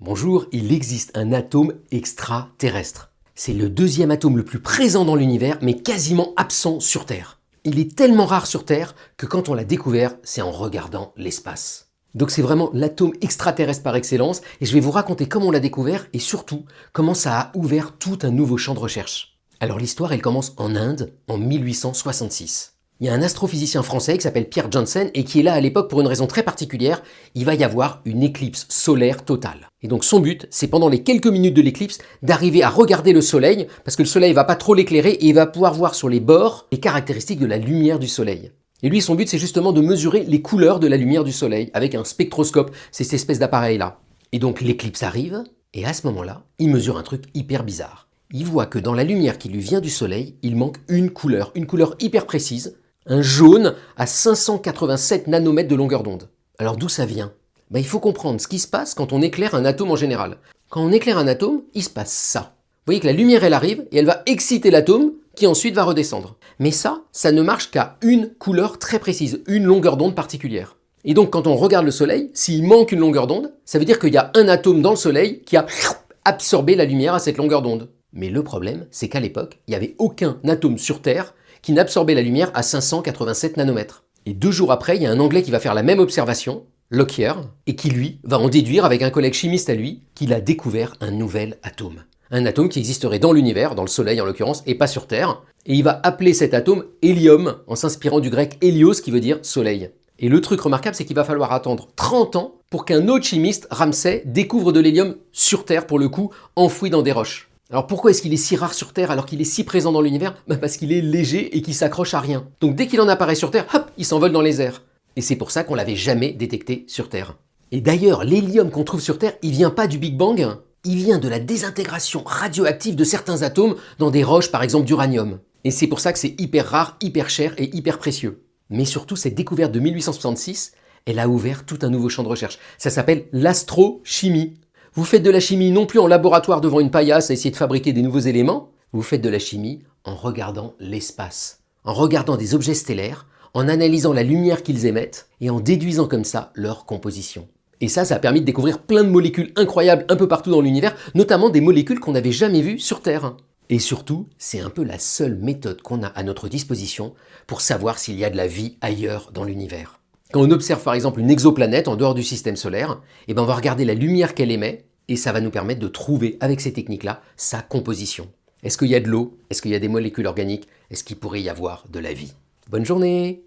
Bonjour, il existe un atome extraterrestre. C'est le deuxième atome le plus présent dans l'univers, mais quasiment absent sur Terre. Il est tellement rare sur Terre que quand on l'a découvert, c'est en regardant l'espace. Donc c'est vraiment l'atome extraterrestre par excellence, et je vais vous raconter comment on l'a découvert, et surtout, comment ça a ouvert tout un nouveau champ de recherche. Alors l'histoire, elle commence en Inde, en 1866. Il y a un astrophysicien français qui s'appelle Pierre Janssen et qui est là à l'époque pour une raison très particulière. Il va y avoir une éclipse solaire totale. Et donc son but, c'est pendant les quelques minutes de l'éclipse d'arriver à regarder le soleil parce que le soleil va pas trop l'éclairer et il va pouvoir voir sur les bords les caractéristiques de la lumière du soleil. Et lui, son but, c'est justement de mesurer les couleurs de la lumière du soleil avec un spectroscope. C'est cette espèce d'appareil-là. Et donc l'éclipse arrive et à ce moment-là, il mesure un truc hyper bizarre. Il voit que dans la lumière qui lui vient du soleil, il manque une couleur hyper précise. Un jaune à 587 nanomètres de longueur d'onde. Alors d'où ça vient ? Il faut comprendre ce qui se passe quand on éclaire un atome en général. Quand on éclaire un atome, il se passe ça. Vous voyez que la lumière, elle arrive et elle va exciter l'atome qui ensuite va redescendre. Mais ça ne marche qu'à une couleur très précise, une longueur d'onde particulière. Et donc quand on regarde le soleil, s'il manque une longueur d'onde, ça veut dire qu'il y a un atome dans le soleil qui a absorbé la lumière à cette longueur d'onde. Mais le problème, c'est qu'à l'époque, il n'y avait aucun atome sur Terre qui n'absorbait la lumière à 587 nanomètres. Et 2 jours après, il y a un Anglais qui va faire la même observation, Lockyer, et qui lui va en déduire avec un collègue chimiste à lui qu'il a découvert un nouvel atome. Un atome qui existerait dans l'univers, dans le Soleil en l'occurrence, et pas sur Terre. Et il va appeler cet atome hélium, en s'inspirant du grec hélios qui veut dire soleil. Et le truc remarquable, c'est qu'il va falloir attendre 30 ans pour qu'un autre chimiste, Ramsay, découvre de l'hélium sur Terre pour le coup, enfoui dans des roches. Alors pourquoi est-ce qu'il est si rare sur Terre alors qu'il est si présent dans l'univers ? Parce qu'il est léger et qu'il s'accroche à rien. Donc dès qu'il en apparaît sur Terre, hop, il s'envole dans les airs. Et c'est pour ça qu'on l'avait jamais détecté sur Terre. Et d'ailleurs, l'hélium qu'on trouve sur Terre, il vient pas du Big Bang, il vient de la désintégration radioactive de certains atomes dans des roches, par exemple d'uranium. Et c'est pour ça que c'est hyper rare, hyper cher et hyper précieux. Mais surtout, cette découverte de 1866, elle a ouvert tout un nouveau champ de recherche. Ça s'appelle l'astrochimie. Vous faites de la chimie non plus en laboratoire devant une paillasse à essayer de fabriquer des nouveaux éléments, vous faites de la chimie en regardant l'espace, en regardant des objets stellaires, en analysant la lumière qu'ils émettent et en déduisant comme ça leur composition. Et ça a permis de découvrir plein de molécules incroyables un peu partout dans l'univers, notamment des molécules qu'on n'avait jamais vues sur Terre. Et surtout, c'est un peu la seule méthode qu'on a à notre disposition pour savoir s'il y a de la vie ailleurs dans l'univers. Quand on observe par exemple une exoplanète en dehors du système solaire, on va regarder la lumière qu'elle émet et ça va nous permettre de trouver avec ces techniques-là sa composition. Est-ce qu'il y a de l'eau ? Est-ce qu'il y a des molécules organiques ? Est-ce qu'il pourrait y avoir de la vie ? Bonne journée !